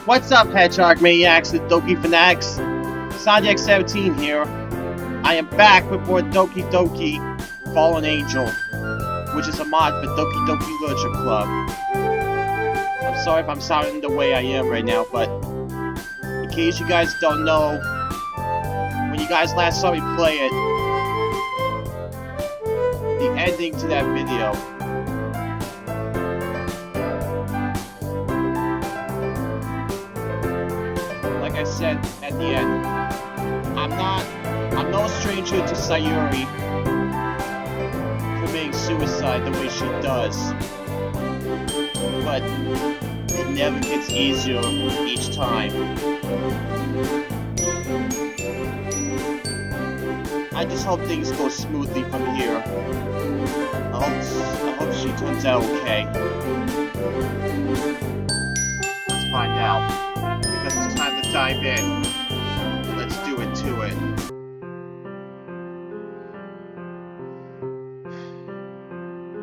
What's up, Hedgehog Maniacs and Doki Fanatics? Sonic17 here. I am back with more Doki Doki Fallen Angel, which is a mod for Doki Doki Literature Club. I'm sorry if I'm sounding the way I am right now, but in case you guys don't know, when you guys last saw me play it, the ending to that video, like I said at the end, I'm no stranger to Sayuri committing suicide the way she does, but it never gets easier each time. I just hope things go smoothly from here. I hope she turns out okay. Let's find out, because it's time to dive in. Let's do it to it.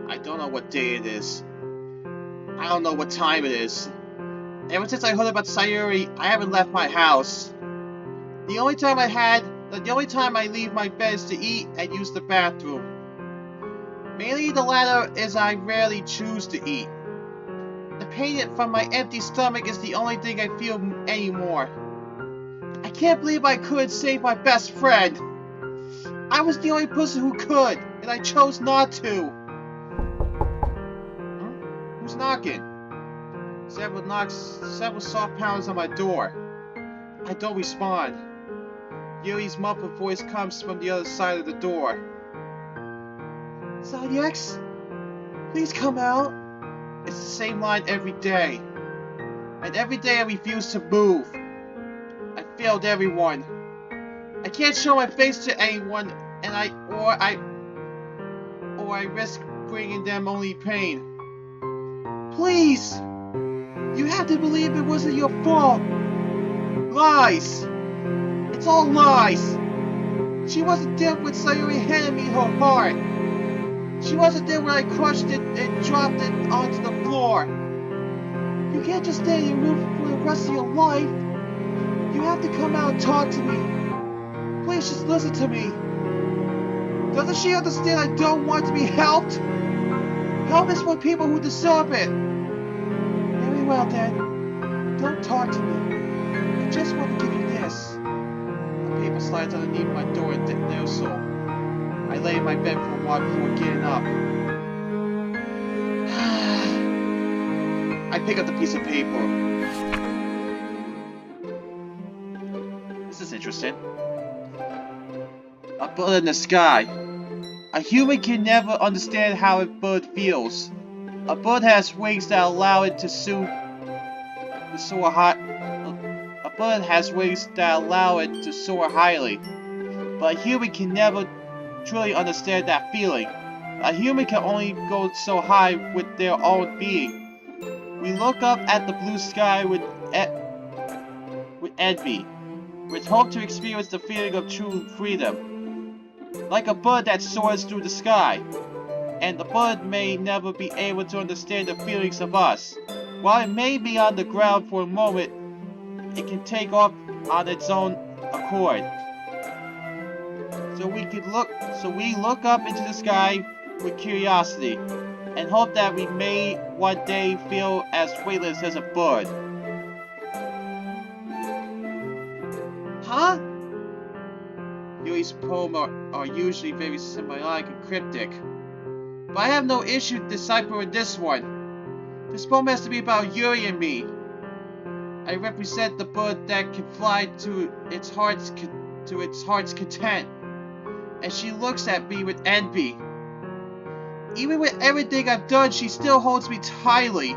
I don't know what day it is. I don't know what time it is. Ever since I heard about Sayuri, I haven't left my house. The only time I leave my bed is to eat and use the bathroom. Mainly the latter, as I rarely choose to eat. The pain from my empty stomach is the only thing I feel anymore. I can't believe I could save my best friend. I was the only person who could, and I chose not to. Who's knocking? Several soft pounds on my door. I don't respond. Yuri's muffled voice comes from the other side of the door. Zodiacs, please come out. It's the same line every day. And every day I refuse to move. I failed everyone. I can't show my face to anyone, and I risk bringing them only pain. Please! You have to believe it wasn't your fault. Lies! It's all lies! She wasn't there when Sayuri handed me her heart. She wasn't there when I crushed it and dropped it onto the floor. You can't just stay in your room for the rest of your life. You have to come out and talk to me. Please just listen to me. Doesn't she understand I don't want to be helped? Help is for people who deserve it. Very well then. Don't talk to me. I just want to give you this. The paper slides underneath my door and there so. I lay in my bed for a while before getting up. I pick up the piece of paper. This is interesting. A bird in the sky. A human can never understand how a bird feels. A bird has wings that allow it to soar high. A bird has wings that allow it to soar highly, but a human can never truly understand that feeling. A human can only go so high with their own being. We look up at the blue sky with envy, with hope to experience the feeling of true freedom. Like a bird that soars through the sky, and the bird may never be able to understand the feelings of us. While it may be on the ground for a moment, it can take off on its own accord. So we look up into the sky with curiosity, and hope that we may one day feel as weightless as a bird. Huh? Yuri's poems are usually very symbolic and cryptic, but I have no issue deciphering this one. This poem has to be about Yuri and me. I represent the bird that can fly to its heart's content, and she looks at me with envy. Even with everything I've done, she still holds me tightly.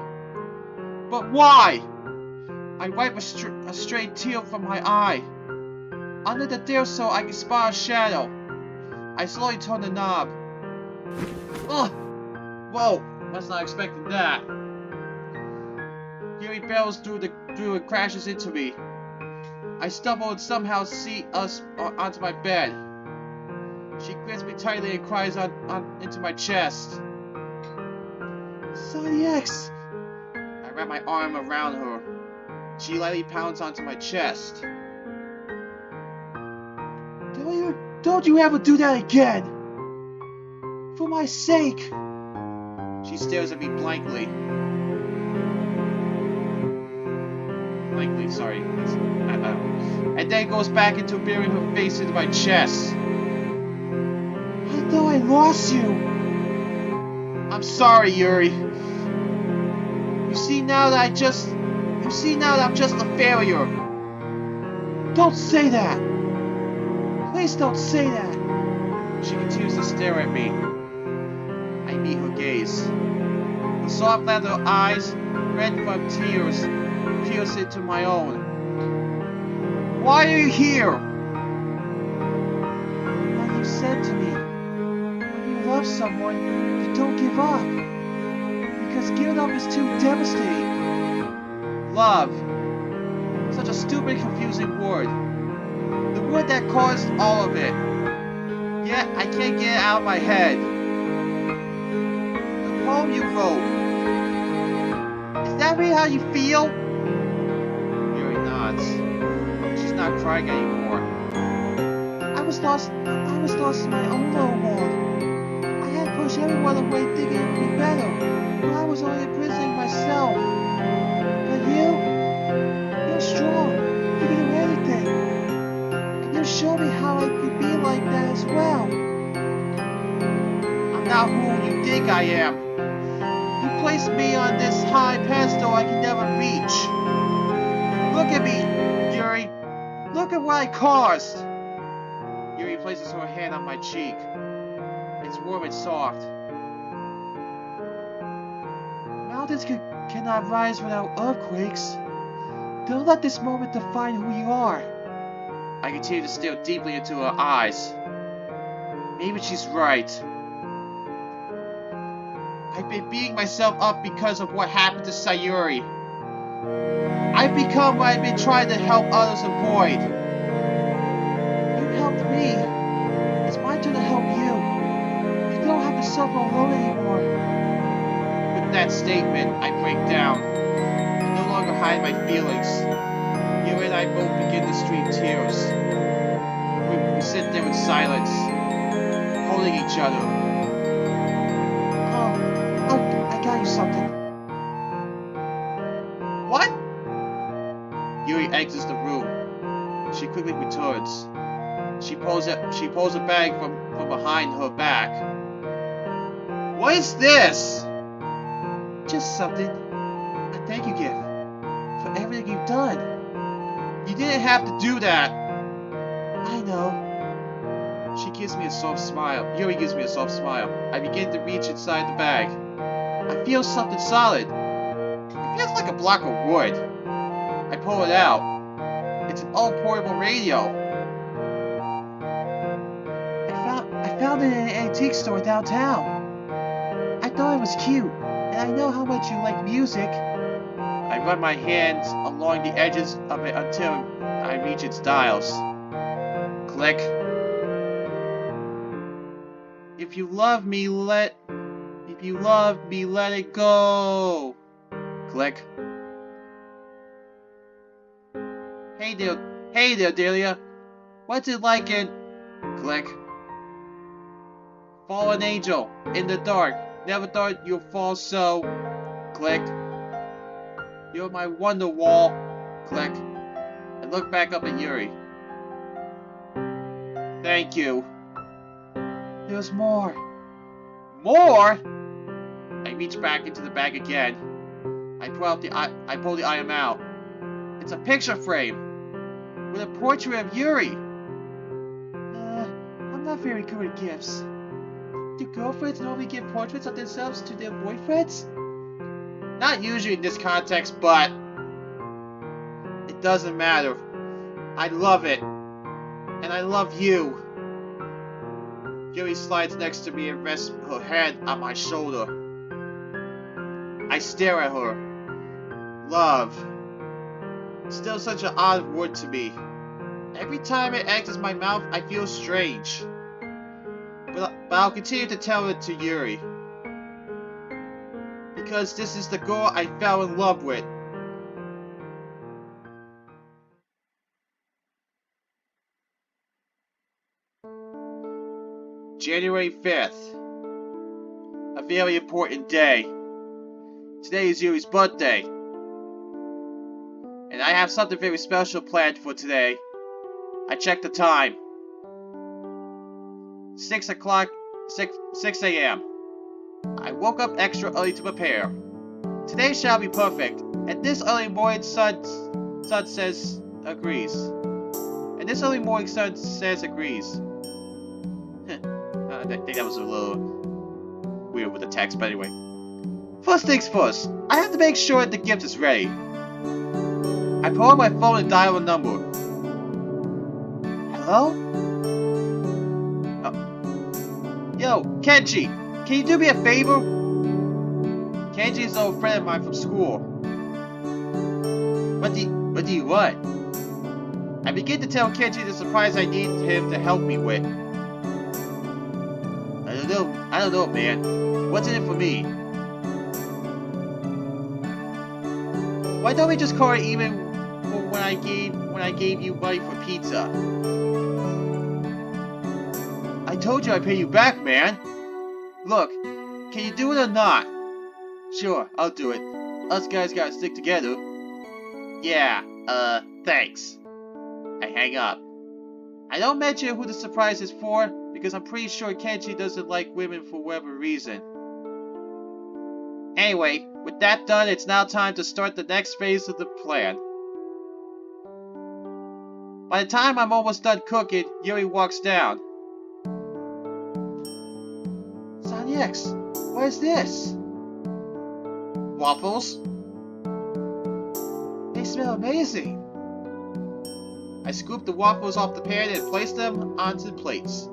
But why? I wipe a stray tear from my eye. Under the tear so I can spot a shadow. I slowly turn the knob. Ugh! Whoa! Was not expecting that. Yuri barrels through and crashes into me. I stumble and somehow see us onto my bed. She grits me tightly and cries into my chest. Sonny X! I wrap my arm around her. She lightly pounds onto my chest. Don't you ever do that again! For my sake! She stares at me blankly. Sorry. And then goes back into burying her face into my chest. I thought I lost you. I'm sorry, Yuri. You see now that I'm just a failure. Don't say that. Please don't say that. She continues to stare at me. I meet her gaze. The soft leather eyes, red from tears, pierce into my own. Why are you here? Like you said to me, when you love someone, you don't give up. Because giving up is too devastating. Love. Such a stupid, confusing word. The word that caused all of it. Yet I can't get it out of my head. The poem you wrote. Is that really how you feel? Yuri nods. She's not crying anymore. I was lost in my own little world. I had pushed everyone away thinking it would be better. But I was only imprisoning myself. But you're strong. You can do anything. And you showed me how I could be like that as well. I'm not who you think I am. You placed me on this high pedestal I can never reach. Look at me, Yuri. Look at what I caused. Yuri places her hand on my cheek. It's warm and soft. Mountains cannot rise without earthquakes. Don't let this moment define who you are. I continue to stare deeply into her eyes. Maybe she's right. I've been beating myself up because of what happened to Sayuri. I've become what I've been trying to help others avoid. You helped me. It's my turn to help you. You don't have to suffer alone anymore. With that statement, I break down. I no longer hide my feelings. Yuri and I both begin to stream tears. We sit there in silence, holding each other. I got you something. What? Yuri exits the room. She quickly returns. She pulls a bag from behind her back. What is this? Just something. A thank you gift. For everything you've done. You didn't have to do that. I know. She gives me a soft smile. Yuri gives me a soft smile. I begin to reach inside the bag. I feel something solid. It feels like a block of wood. I pull it out. It's an old portable radio. I found it in an antique store downtown. I thought it was cute, and I know how much you like music. I run my hands along the edges of it until I reach its dials. Click. If you love me, let it go. Click. Hey there, Delia. What's it like in... Click. Fallen angel, in the dark. Never thought you'd fall so... Click. You're my wonder wall. Click. I look back up at Yuri. Thank you. There's more. More? I reach back into the bag again. I pull the item out. It's a picture frame with a portrait of Yuri. I'm not very good at gifts. Do girlfriends normally give portraits of themselves to their boyfriends? Not usually in this context, but it doesn't matter. I love it. And I love you. Yuri slides next to me and rests her head on my shoulder. I stare at her. Love. Still such an odd word to me. Every time it exits my mouth, I feel strange. But I'll continue to tell it to Yuri. Because this is the girl I fell in love with. January 5th. A very important day. Today is Yuri's birthday. And I have something very special planned for today. I checked the time. 6 o'clock, 6 a.m. I woke up extra early to prepare. Today shall be perfect, and this early morning sun says agrees. And this early morning sun says agrees. I think that was a little weird with the text, but anyway. First things first, I have to make sure the gift is ready. I pull out my phone and dial a number. Hello? Oh. Yo, Kenji, can you do me a favor? Kenji is an old friend of mine from school. What do you want? I begin to tell Kenji the surprise I need him to help me with. I don't know, man. What's in it for me? Why don't we just call it even for when I gave you money for pizza? I told you I'd pay you back, man. Look, can you do it or not? Sure, I'll do it. Us guys gotta stick together. Yeah, thanks. I hang up. I don't mention who the surprise is for, because I'm pretty sure Kenji doesn't like women for whatever reason. Anyway, with that done, it's now time to start the next phase of the plan. By the time I'm almost done cooking, Yuri walks down. Sonny X, what is this? Waffles? They smell amazing. I scooped the waffles off the pan and placed them onto the plates.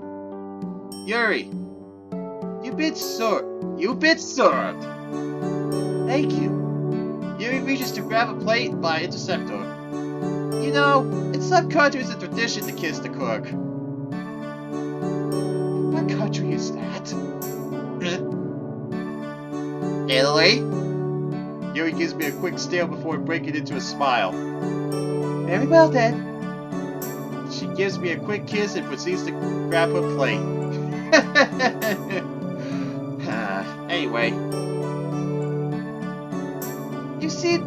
Yuri, you've been served. Thank you. Yuri reaches to grab a plate, but I intercept her. You know, in some countries it's a tradition to kiss the cook. What country is that? Italy? Yuri gives me a quick stare before breaking into a smile. Very well then. She gives me a quick kiss and proceeds to grab her plate. Anyway. You see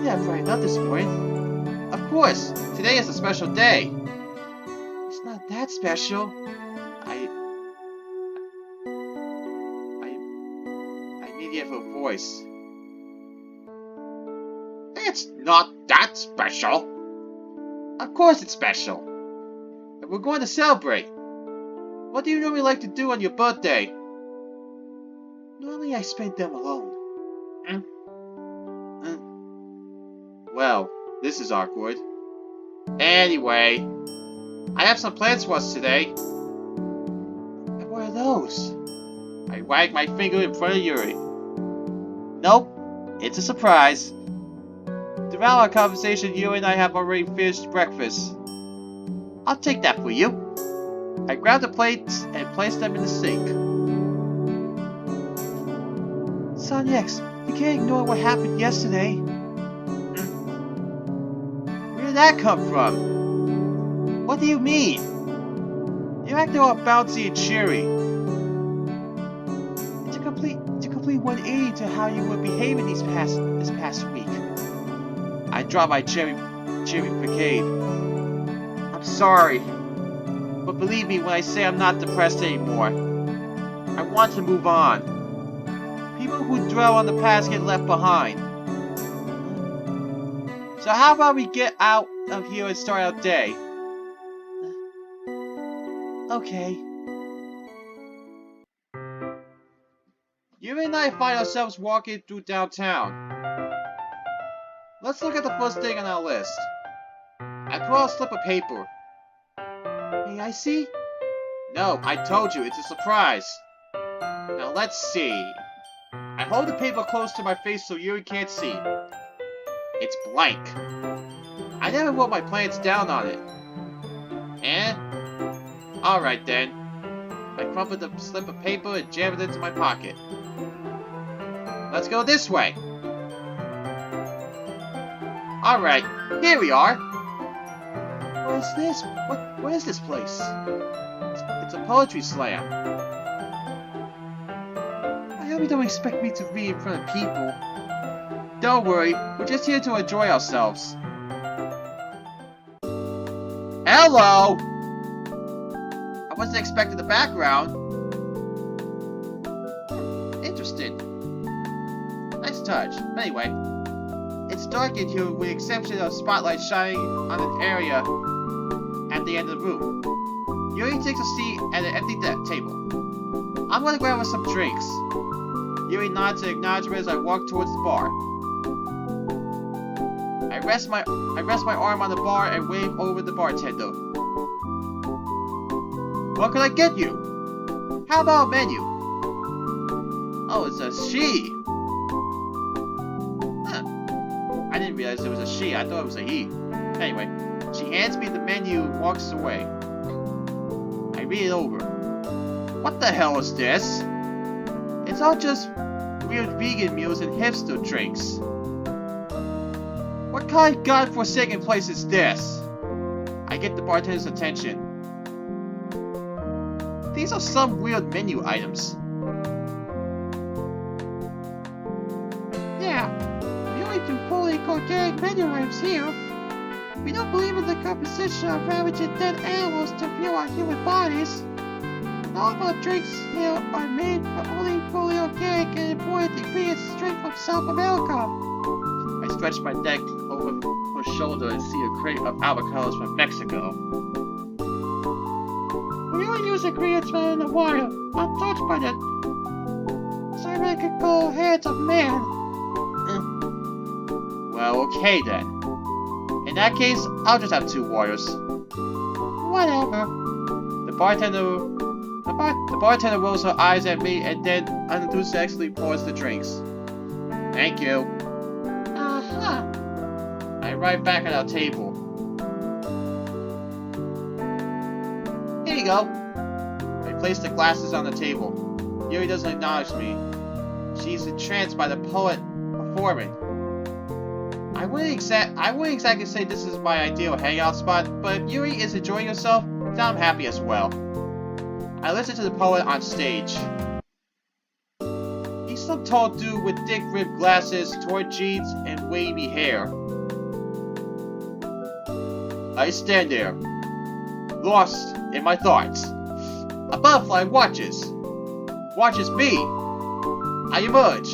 that bright up this morning? Of course, today is a special day. It's not that special. I immediate her voice. It's not that special. Of course it's special. And we're going to celebrate. What do you normally like to do on your birthday? Normally I spend them alone. Well, this is awkward. Anyway, I have some plans for us today. And what are those? I wag my finger in front of Yuri. Nope, it's a surprise. Throughout our conversation, Yuri and I have already finished breakfast. I'll take that for you. I grabbed the plates and placed them in the sink. Sonny X, you can't ignore what happened yesterday. Where did that come from? What do you mean? You're acting all bouncy and cheery. It's a complete 180 to how you were behaving this past week. I drop my cheery brigade. I'm sorry, but believe me when I say I'm not depressed anymore. I want to move on. People who dwell on the past get left behind. So how about we get out of here and start our day? Okay. Yuri and I find ourselves walking through downtown. Let's look at the first thing on our list. I pull out a slip of paper. May I see? No, I told you, it's a surprise. Now let's see. I hold the paper close to my face so Yuri can't see. It's blank. I never wrote my plans down on it. And? Alright then. I crumple the slip of paper and jam it into my pocket. Let's go this way. Alright, here we are. What is this? What is this place? It's a poetry slam. I hope you don't expect me to read in front of people. Don't worry, we're just here to enjoy ourselves. Hello! I wasn't expecting the background. Interesting. Nice touch. But anyway, it's dark in here with the exception of spotlight shining on an area at the end of the room. Yuri takes a seat at an empty table. I'm gonna grab us some drinks. Yuri nods in acknowledgement as I walk towards the bar. I rest my arm on the bar and wave over the bartender. What can I get you? How about a menu? Oh, it's a she. Huh. I didn't realize it was a she. I thought it was a he. Anyway, she hands me the menu and walks away. I read it over. What the hell is this? It's all just weird vegan meals and hipster drinks. What kind of godforsaken place is this? I get the bartender's attention. These are some weird menu items. Yeah, we only do fully organic menu items here. We don't believe in the composition of ravaging dead animals to fuel our human bodies. All of our drinks here are made from only fully organic and imported ingredients straight from South America. I stretch my neck over her shoulder and see a crate of avocados from Mexico. We only use ingredients found in the wild, untouched by the surgical hands of man. Well, okay then. In that case, I'll just have 2 waters. Whatever. The bartender rolls her eyes at me and then unenthusiastically pours the drinks. Thank you. Uh-huh. I arrive back at our table. Here you go. I place the glasses on the table. Yuri doesn't acknowledge me. She's entranced by the poet performing. I wouldn't exactly say this is my ideal hangout spot, but if Yuri is enjoying herself, then I'm happy as well. I listen to the poet on stage. He's some tall dude with thick-rimmed glasses, torn jeans, and wavy hair. I stand there, lost in my thoughts. A butterfly watches me. I emerge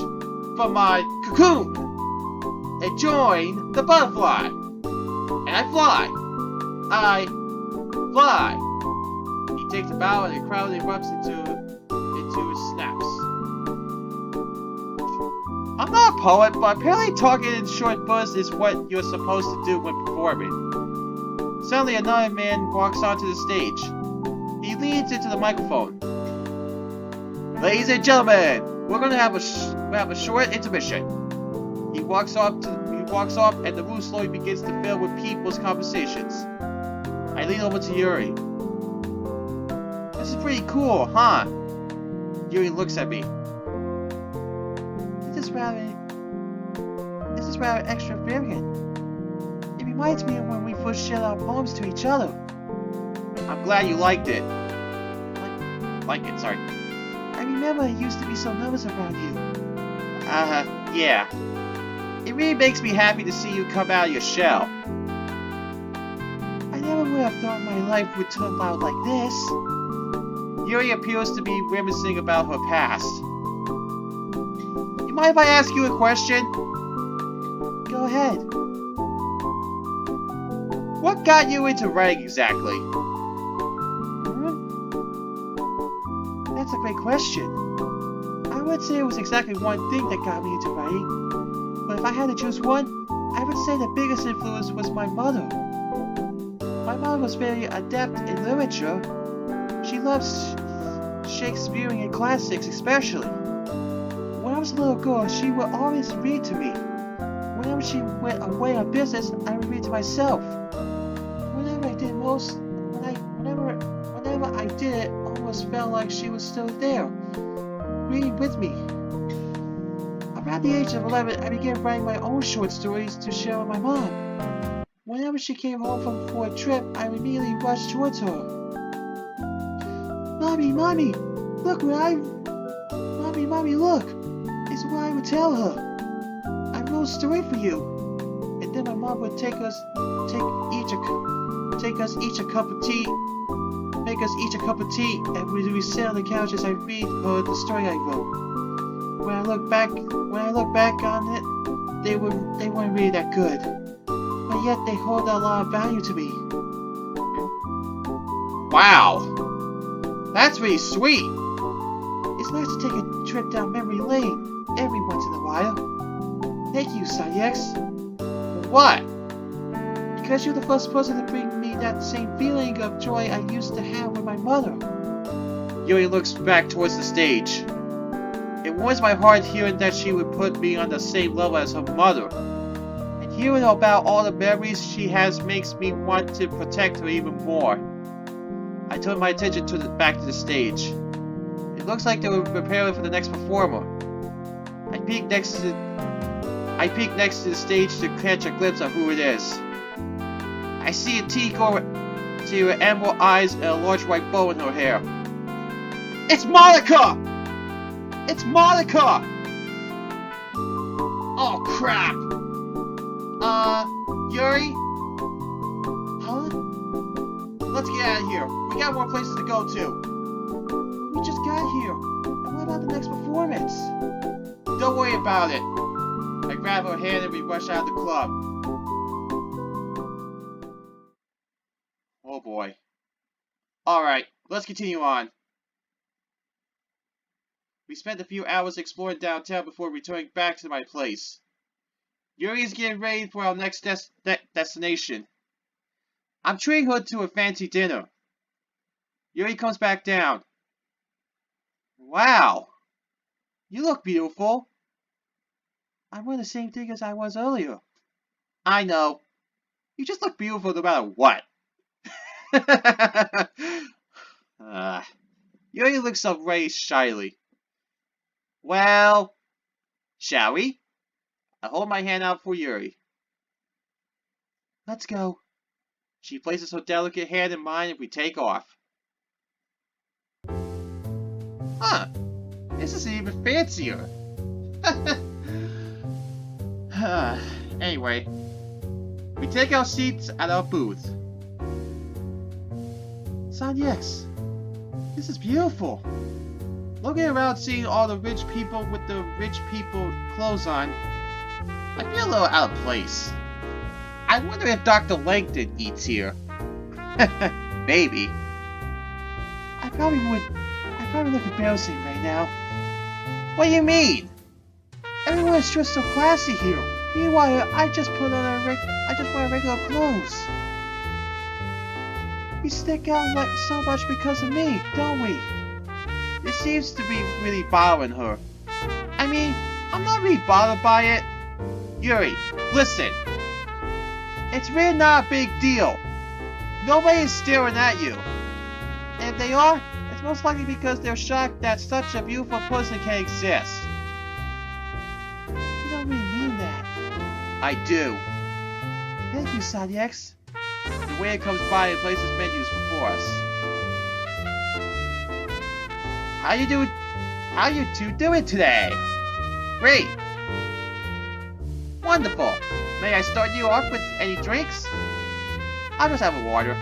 from my cocoon and join the butterfly. And I fly. He takes a bow and the crowd erupts into snaps. I'm not a poet, but apparently talking in short bursts is what you're supposed to do when performing. Suddenly another man walks onto the stage. He leans into the microphone. Ladies and gentlemen, we're gonna have a short intermission. He walks off and the room slowly begins to fill with people's conversations. I lean over to Yuri. This is pretty cool, huh? Yuri looks at me. This is rather extravagant. It reminds me of when we first shared our poems to each other. I'm glad you liked it. Sorry. I remember I used to be so nervous around you. Yeah. It really makes me happy to see you come out of your shell. I never would have thought my life would turn out like this. Yuri appears to be reminiscing about her past. You mind if I ask you a question? Go ahead. What got you into writing exactly? That's a great question. I would say it was exactly one thing that got me into writing. But if I had to choose one, I would say the biggest influence was my mother. My mom was very adept in literature. She loves Shakespearean classics especially. When I was a little girl, she would always read to me. Whenever she went away on business, I would read to myself. Whenever I did it, I almost felt like she was still there, reading with me. Around the age of 11, I began writing my own short stories to share with my mom. Whenever she came home for a trip, I immediately rushed towards her. Mommy, Mommy, look where Mommy, Mommy, look. This is what I would tell her. I wrote a story for you. And then my mom would take us each a cup of tea, make us each a cup of tea, and we would sit on the couch as I read her the story I wrote. When I look back on it, they weren't really that good, but yet they hold a lot of value to me. Wow, that's really sweet. It's nice to take a trip down memory lane every once in a while. Thank you, X. What? Because you're the first person to bring me that same feeling of joy I used to have with my mother. Yuri looks back towards the stage. It warms my heart hearing that she would put me on the same level as her mother. And hearing about all the memories she has makes me want to protect her even more. I turn my attention back to the stage. It looks like they were preparing for the next performer. I peek next to the stage to catch a glimpse of who it is. I see a Tico to her emerald eyes and a large white bow in her hair. It's Monica! It's Monica! Oh crap! Yuri? Huh? Let's get out of here. We got more places to go to. We just got here. And what about the next performance? Don't worry about it. I grab her hand and we rush out of the club. Oh boy. Alright, let's continue on. We spent a few hours exploring downtown before returning back to my place. Yuri is getting ready for our next destination. I'm treating her to a fancy dinner. Yuri comes back down. Wow! You look beautiful. I'm wearing the same thing as I was earlier. I know. You just look beautiful no matter what. Yuri looks up very shyly. Well, shall we? I hold my hand out for Yuri. Let's go. She places her delicate hand in mine and we take off. Huh. This is even fancier. Anyway, we take our seats at our booth. X, this is beautiful. Looking around, seeing all the rich people with the rich people clothes on, I feel a little out of place. I wonder if Dr. Langton eats here. Maybe. I probably look embarrassing right now. What do you mean? Everyone is dressed so classy here. Meanwhile, I just wear regular clothes. We stick out like so much because of me, don't we? It seems to be really bothering her. I mean, I'm not really bothered by it. Yuri, listen. It's really not a big deal. Nobody is staring at you. And if they are, it's most likely because they're shocked that such a beautiful person can exist. You don't really mean that. I do. Thank you, X. The waiter comes by and places menus before us. How you two doing today? Great. Wonderful. May I start you off with any drinks? I'll just have a water.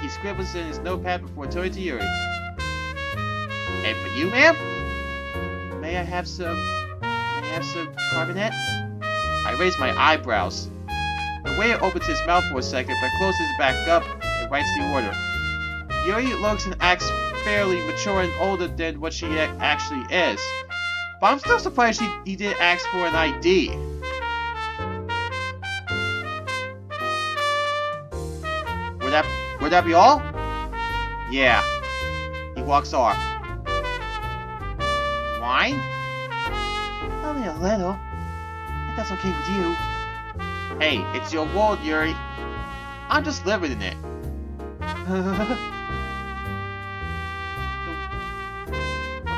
He scribbles in his notepad before turning to Yuri. And for you, ma'am? May I have some carbonate? I raise my eyebrows. The waiter opens his mouth for a second, but closes it back up and writes the order. Yuri looks and acts fairly mature and older than what she actually is. But I'm still surprised he didn't ask for an ID. Would that be all? Yeah. He walks off. Wine? Only a little. If that's okay with you. Hey, it's your world, Yuri. I'm just living in it. Oh,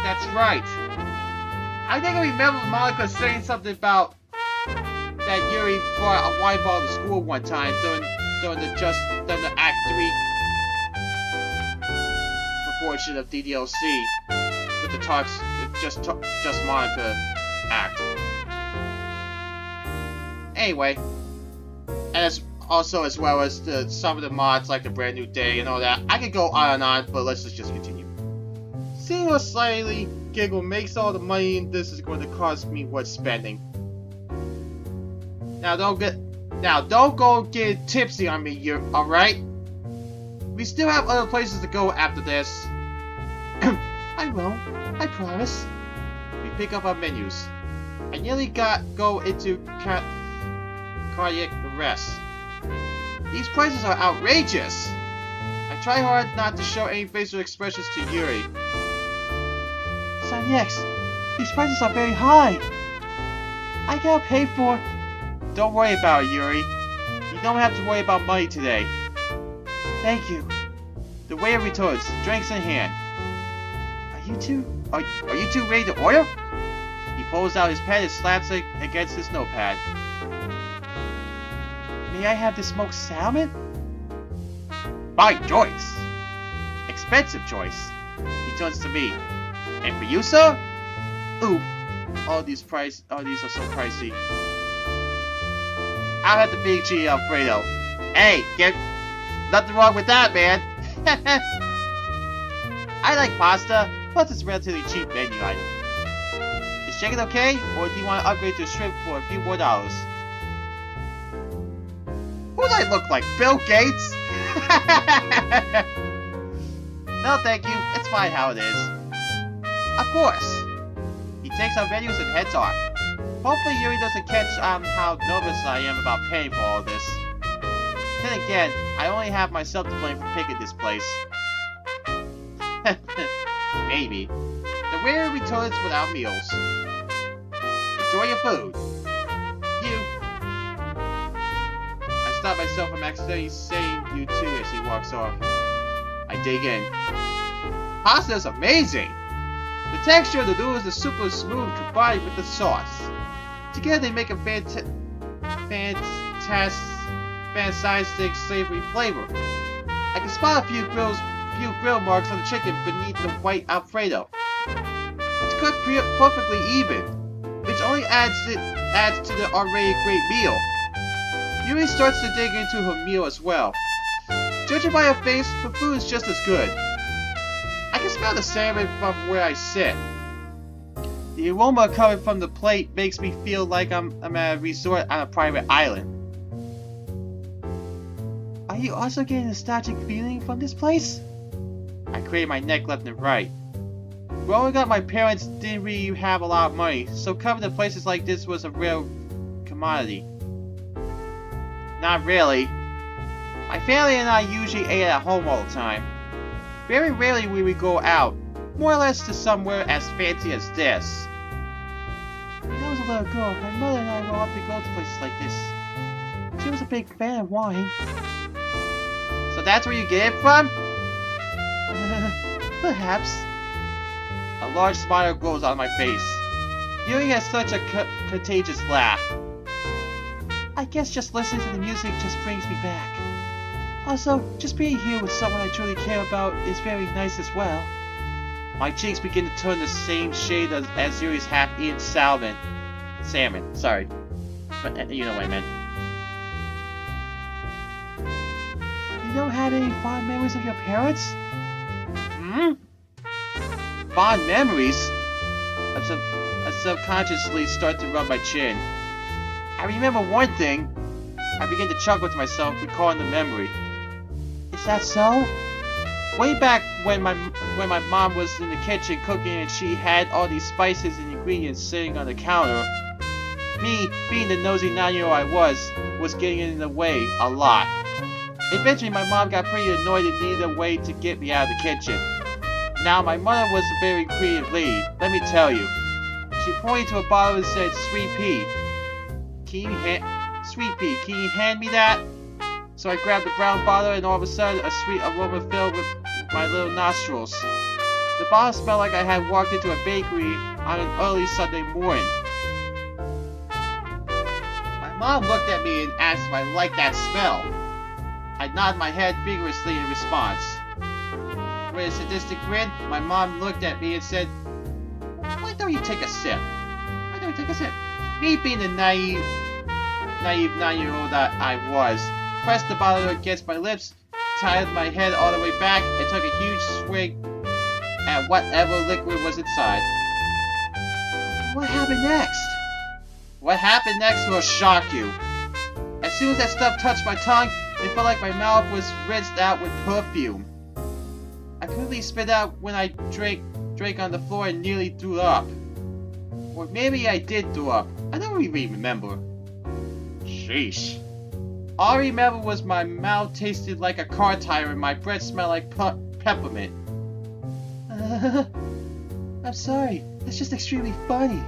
that's right. I think I remember Monica saying something about that Yuri brought a wine bottle to school one time during the Act 3 portion of DDLC with the just Monica act. Anyway, and as well as some of the mods like the Brand New Day and all that, I could go on and on, but let's just continue. Seeing her slightly giggle makes all the money this is going to cost me worth spending. Now don't go get tipsy on me, you alright? We still have other places to go after this. I will, I promise. We pick up our menus. I nearly go into cardiac arrest. These prices are outrageous. I try hard not to show any facial expressions to Yuri. Son X, these prices are very high. I cannot pay for... Don't worry about it, Yuri. You don't have to worry about money today. Thank you. The waiter returns, drinks in hand. Are you two ready to order? He pulls out his pen and slaps it against his notepad. May I have the smoked salmon? Fine choice. Expensive choice. He turns to me. And for you, sir? Oof. All these are so pricey. I'll have the big cheese Alfredo. Hey, nothing wrong with that, man. I like pasta, plus it's a relatively cheap menu item. Is chicken okay, or do you want to upgrade to shrimp for a few more dollars? Who do I look like, Bill Gates? No, thank you. It's fine how it is. Of course. He takes our menus and heads off. Hopefully Yuri doesn't catch on how nervous I am about paying for all this. Then again, I only have myself to blame for picking this place. Maybe. The waiter returns without meals. Enjoy your food. You. I stop myself from accidentally saying you too as he walks off. I dig in. Pasta is amazing! The texture of the noodles is super smooth combined with the sauce. Together they make a fantastic savory flavor. I can spot a few grill marks on the chicken beneath the white Alfredo. It's cooked perfectly even, which only adds to the already great meal. Yuri starts to dig into her meal as well. Judging by her face, her food is just as good. I can smell the salmon from where I sit. The aroma coming from the plate makes me feel like I'm at a resort on a private island. Are you also getting a nostalgic feeling from this place? I crane my neck left and right. Growing up, my parents didn't really have a lot of money, so coming to places like this was a rare commodity. Not really. My family and I usually ate at home all the time. Very rarely will we go out, more or less to somewhere as fancy as this. When I was a little girl, my mother and I would often go to places like this. She was a big fan of wine. So that's where you get it from? Perhaps. A large smile grows on my face. Yuri has such a contagious laugh. I guess just listening to the music just brings me back. Also, just being here with someone I truly care about is very nice as well. My cheeks begin to turn the same shade as Yuri's half-eaten salmon. Sorry. But you know what I meant. You don't have any fond memories of your parents? Hmm? Fond memories? I subconsciously start to rub my chin. I remember one thing. I begin to chuckle to myself, recalling the memory. Is that so? Way back when my mom was in the kitchen cooking and she had all these spices and ingredients sitting on the counter, me, being the nosy 9-year-old I was getting in the way a lot. Eventually my mom got pretty annoyed and needed a way to get me out of the kitchen. Now my mother was a very creative lady, let me tell you. She pointed to a bottle and said, Sweet pea, can you hand me that? So I grabbed the brown bottle and all of a sudden a sweet aroma filled with my little nostrils. The bottle smelled like I had walked into a bakery on an early Sunday morning. My mom looked at me and asked if I liked that smell. I nodded my head vigorously in response. With a sadistic grin, my mom looked at me and said, "Why don't you take a sip? Why don't you take a sip?" Me being the naive 9-year-old that I was, pressed the bottle against my lips, tilted my head all the way back, and took a huge swig at whatever liquid was inside. What happened next? What happened next will shock you. As soon as that stuff touched my tongue, it felt like my mouth was rinsed out with perfume. I quickly spit out when I drank on the floor and nearly threw up. Or maybe I did throw up. I don't really remember. Sheesh. All I remember was my mouth tasted like a car tire and my breath smelled like peppermint. I'm sorry. That's just extremely funny.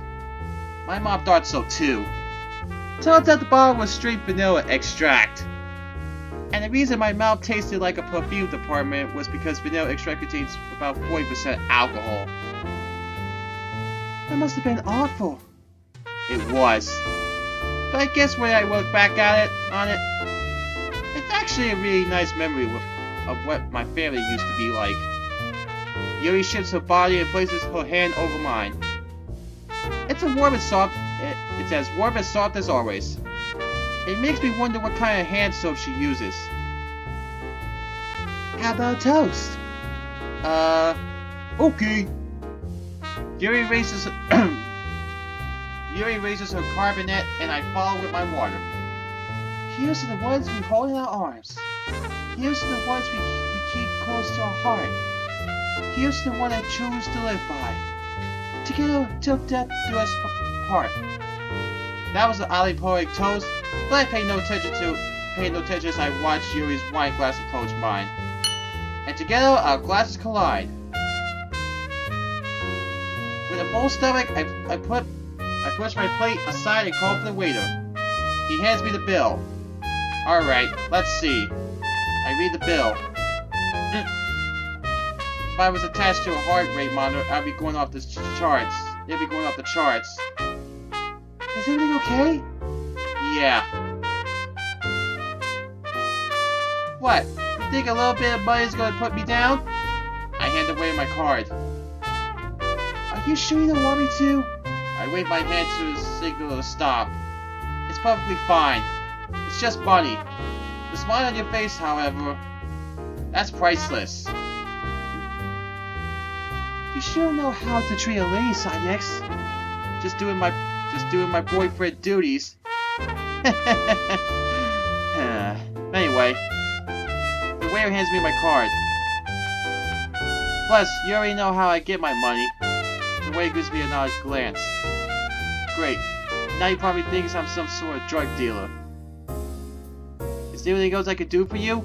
My mom thought so too. Turns out the bottle was straight vanilla extract. And the reason my mouth tasted like a perfume department was because vanilla extract contains about 40% alcohol. That must have been awful. It was. But I guess when I look back at it, it's actually a really nice memory of what my family used to be like. Yuri shifts her body and places her hand over mine. It's as warm and soft as always. It makes me wonder what kind of hand soap she uses. How about toast? Okay. Yuri raises her carbonet and I follow with my water. Here's to the ones we hold in our arms. Here's to the ones we keep close to our heart. Here's to the one I choose to live by. Together till death do us part. That was an oddly poetic toast, but I paid no attention as I watched Yuri's wine glass approach mine. And together our glasses collide. With a full stomach, I push my plate aside and call for the waiter. He hands me the bill. Alright, let's see. I read the bill. If I was attached to a heart rate monitor, I'd be going off the charts. It'd be going off the charts. Is everything okay? Yeah. What? You think a little bit of money is going to put me down? I hand away my card. Are you sure you don't want me to? I wave my hand to the signal to stop. It's perfectly fine. It's just money. The smile on your face, however, that's priceless. You sure know how to treat a lady, Sonic. Just doing my boyfriend duties. Anyway, the waiter hands me my card. Plus, you already know how I get my money. The waiter gives me another glance. Great. Now you probably think I'm some sort of drug dealer. Is there anything else I could do for you?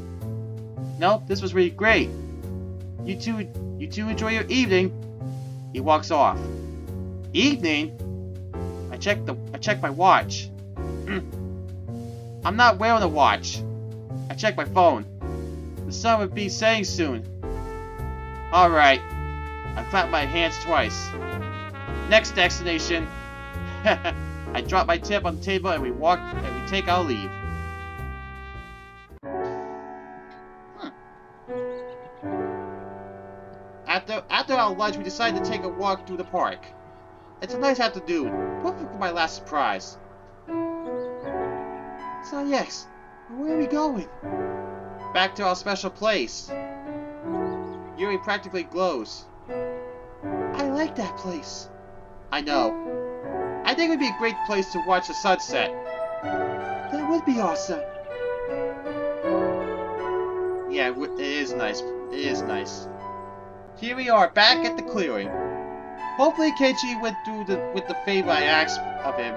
No, this was really great. You two enjoy your evening. He walks off. Evening? I check my watch. I'm not wearing a watch. I check my phone. The sun would be setting soon. Alright. I clap my hands twice. Next destination. I drop my tip on the table and we take our leave. After our lunch, we decided to take a walk through the park. It's a nice afternoon, perfect for my last surprise. So yes, where are we going? Back to our special place. Yuri practically glows. I like that place. I know. I think it would be a great place to watch the sunset. That would be awesome. Yeah, it is nice. It is nice. Here we are, back at the clearing. Hopefully Kenji went through with the favor I asked of him.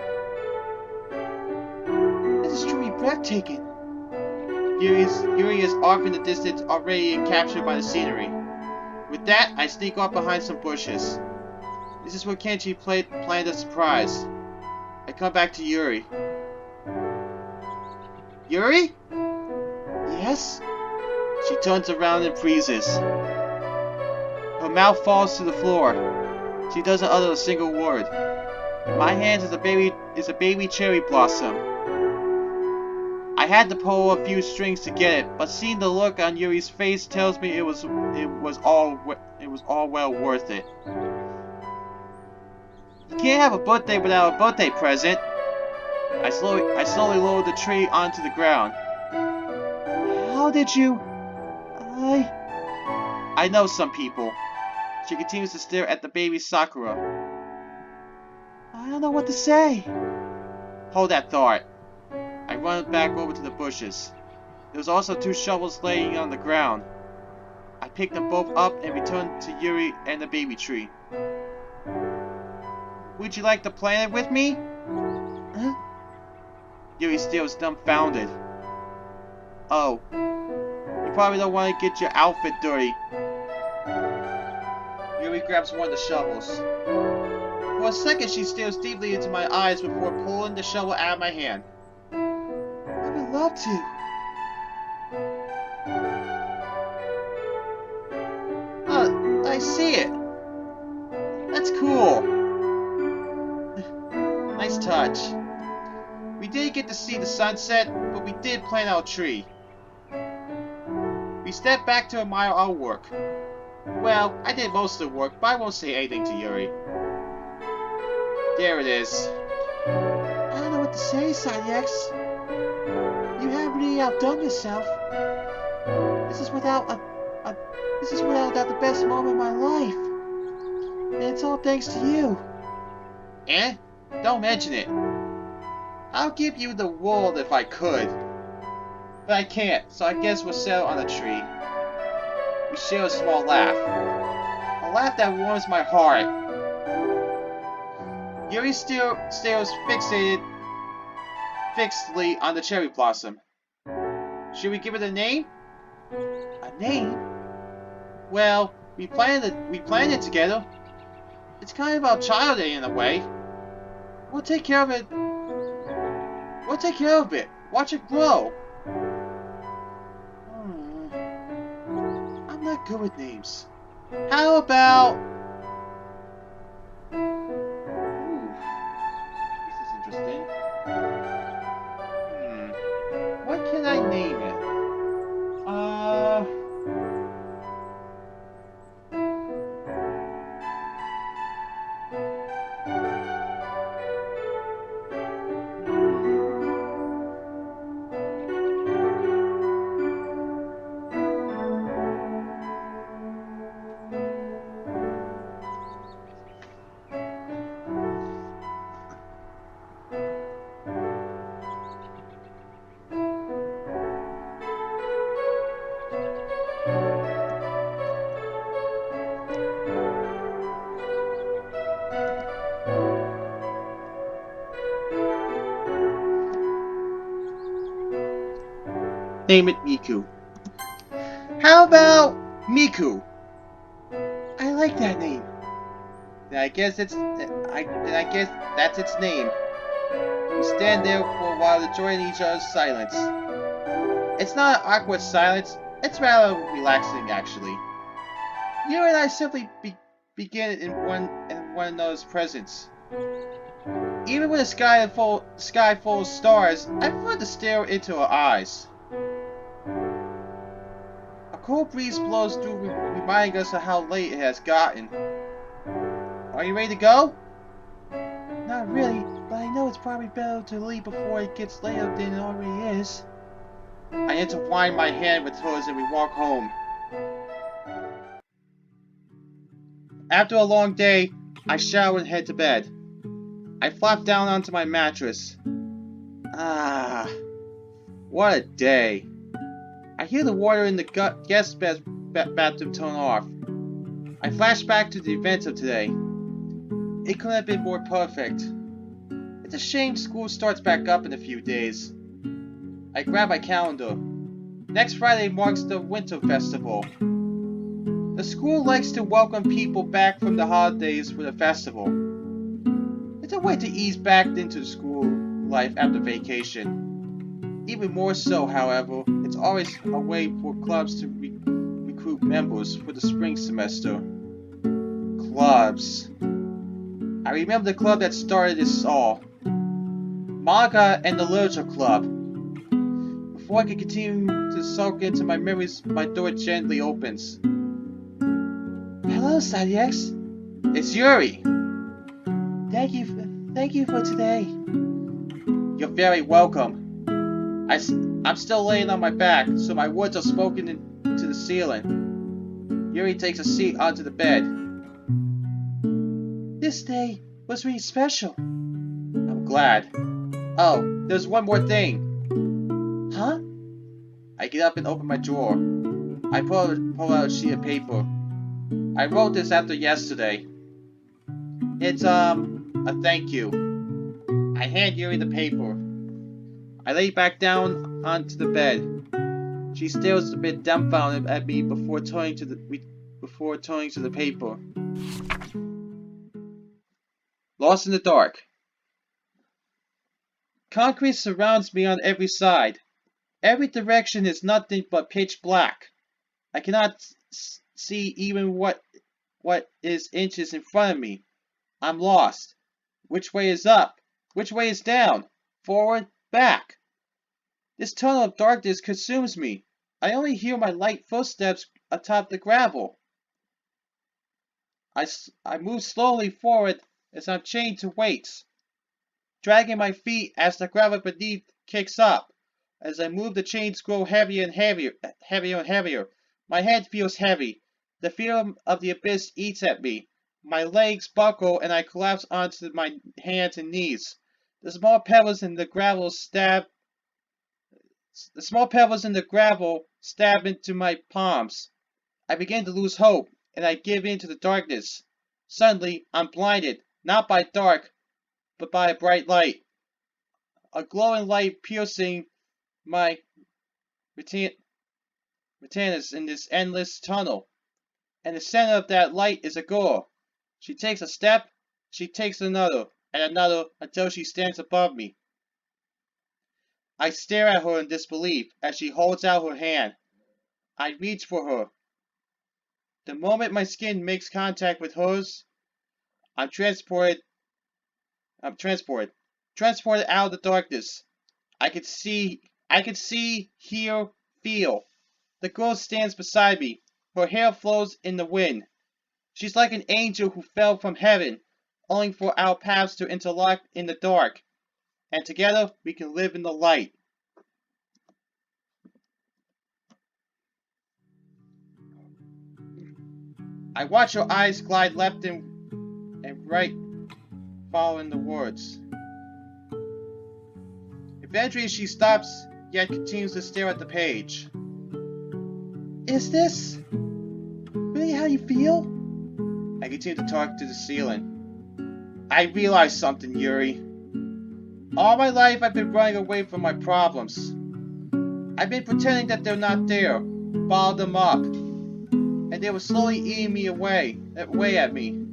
This is truly breathtaking. Yuri is off in the distance, already captured by the scenery. With that, I sneak off behind some bushes. This is where Kenji planned a surprise. I come back to Yuri. Yuri? Yes? She turns around and freezes. Her mouth falls to the floor. She doesn't utter a single word. In my hands is a baby cherry blossom. I I had to pull a few strings to get it, but seeing the look on Yuri's face tells me it was all well worth it. You can't have a birthday without a birthday present. I slowly lowered the tree onto the ground. How did you? I know some people. She continues to stare at the baby Sakura. I don't know what to say. Hold that thought. I run back over to the bushes. There was also 2 shovels laying on the ground. I picked them both up and returned to Yuri and the baby tree. Would you like to plant it with me? Huh? Yuri stares dumbfounded. Oh, you probably don't want to get your outfit dirty. Yuri grabs one of the shovels. For a second, she stares deeply into my eyes before pulling the shovel out of my hand. I would love to. I see it. That's cool. Nice touch. We didn't get to see the sunset, but we did plant our tree. We stepped back to admire our work. Well, I did most of the work, but I won't say anything to Yuri. There it is. I don't know what to say, X. You have really outdone yourself. This is without the best moment of my life. And it's all thanks to you. Eh? Don't mention it. I'll give you the world if I could. But I can't, so I guess we'll settle on a tree. We share a small laugh. A laugh that warms my heart. Yuri still stares fixedly on the cherry blossom. Should we give it a name? A name? Well, we planned it together. It's kind of our child in a way. We'll take care of it. Watch it grow. I'm not good with names. How about... Ooh, this is interesting. What can I name it? Name it Miku. How about Miku? I like that name. Then I guess that's its name. We stand there for a while enjoying each other's silence. It's not an awkward silence, it's rather relaxing actually. You and I simply begin in one another's presence. Even with a sky full of stars, I prefer to stare into her eyes. A cold breeze blows through, reminding us of how late it has gotten. Are you ready to go? Not really, but I know it's probably better to leave before it gets later than it already is. I intertwine my hand with hers and we walk home. After a long day, I shower and head to bed. I flop down onto my mattress. Ah, what a day. I hear the water in the guest bathroom turn off. I flash back to the events of today. It couldn't have been more perfect. It's a shame school starts back up in a few days. I grab my calendar. Next Friday marks the Winter Festival. The school likes to welcome people back from the holidays with a festival. It's a way to ease back into school life after vacation. Even more so, however, it's always a way for clubs to recruit members for the spring semester. Clubs. I remember the club that started this all. Manga and the Literature Club. Before I can continue to soak into my memories, my door gently opens. Hello, Sadiex. It's Yuri. Thank you for today. You're very welcome. I'm still laying on my back, so my words are spoken into the ceiling. Yuri takes a seat onto the bed. This day was really special. I'm glad. Oh, there's one more thing. Huh? I get up and open my drawer. I pull out a sheet of paper. I wrote this after yesterday. It's, a thank you. I hand Yuri the paper. I lay back down onto the bed. She stares a bit dumbfounded at me before turning to the paper. Lost in the dark. Concrete surrounds me on every side. Every direction is nothing but pitch black. I cannot see even what is inches in front of me. I'm lost. Which way is up? Which way is down? Forward? Back? This tunnel of darkness consumes me. I only hear my light footsteps atop the gravel. I move slowly forward as I'm chained to weights, dragging my feet as the gravel beneath kicks up. As I move, the chains grow heavier and heavier. My head feels heavy. The fear of the abyss eats at me. My legs buckle and I collapse onto my hands and knees. The small pebbles in the gravel stab into my palms. I begin to lose hope, and I give in to the darkness. Suddenly, I'm blinded, not by dark, but by a bright light. A glowing light piercing my retinas in this endless tunnel. And the center of that light is a girl. She takes a step, she takes another, and another, until she stands above me. I stare at her in disbelief as she holds out her hand. I reach for her. The moment my skin makes contact with hers, I'm transported out of the darkness. I can see, hear, feel. The girl stands beside me. Her hair flows in the wind. She's like an angel who fell from heaven, only for our paths to interlock in the dark, and together we can live in the light. I watch her eyes glide left and right, following the words. Eventually she stops, yet continues to stare at the page. Is this really how you feel? I continue to talk to the ceiling. I realize something, Yuri. All my life I've been running away from my problems. I've been pretending that they're not there, bottled them up, and they were slowly eating me away at me.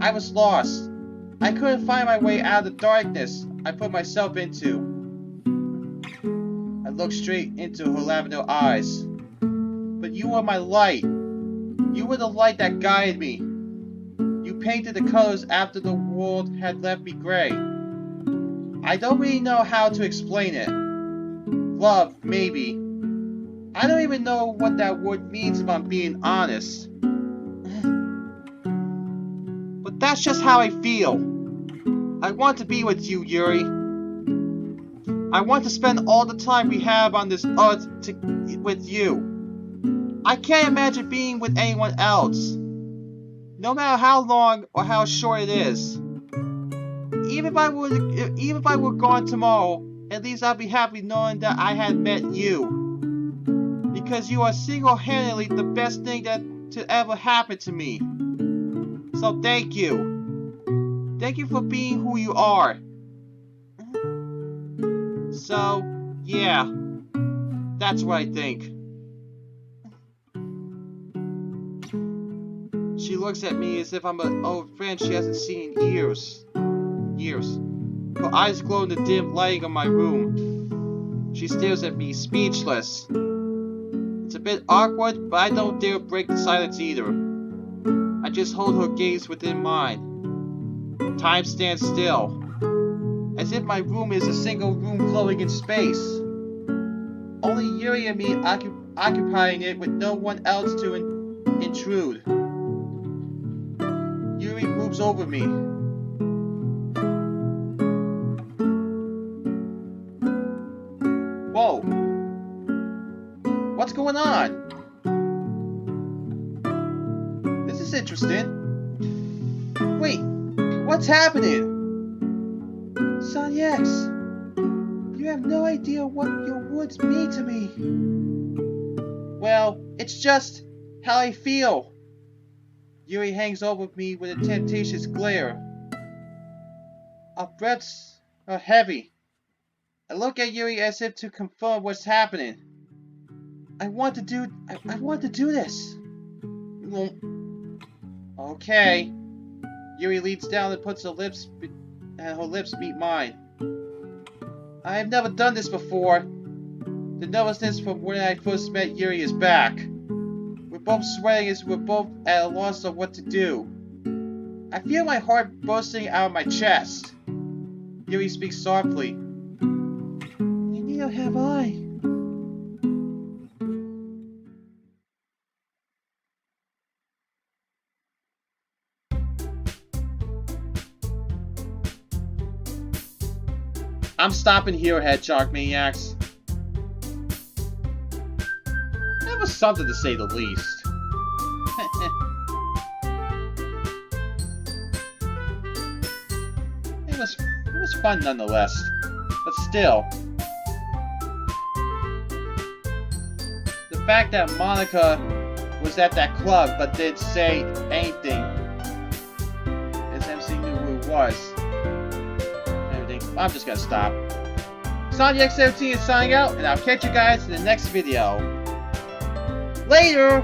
I was lost. I couldn't find my way out of the darkness I put myself into. I looked straight into her lavender eyes. But you were my light. You were the light that guided me. You painted the colors after the world had left me gray. I don't really know how to explain it. Love, maybe. I don't even know what that word means if I'm being honest. But that's just how I feel. I want to be with you, Yuri. I want to spend all the time we have on this earth with you. I can't imagine being with anyone else, no matter how long or how short it is. Even if I were gone tomorrow, at least I'd be happy knowing that I had met you. Because you are single-handedly the best thing to ever happen to me. So thank you. Thank you for being who you are. So, yeah, that's what I think. She looks at me as if I'm an old friend she hasn't seen in years. Her eyes glow in the dim lighting of my room. She stares at me, speechless. It's a bit awkward, but I don't dare break the silence either. I just hold her gaze within mine. Time stands still, as if my room is a single room floating in space. only Yuri and me occupying it with no one else to intrude. Yuri moves over me. Whoa! What's going on? This is interesting. Wait, what's happening? Sonny X, you have no idea what your words mean to me. Well, it's just how I feel. Yuri hangs over me with a temptatious glare. Our breaths are heavy. I look at Yuri as if to confirm what's happening. I want to do this. Okay. Yuri leans down and puts her lips meet mine. I have never done this before. The nervousness from when I first met Yuri is back. We're both sweating as we're both at a loss of what to do. I feel my heart bursting out of my chest. Yuri speaks softly. And neither have I. I'm stopping here, Hedgehog Maniacs. That was something to say the least. It was fun nonetheless. But still, the fact that Monica was at that club but didn't say anything, as MC knew who it was. I'm just gonna stop. Sonny X17 is signing out, and I'll catch you guys in the next video. Later!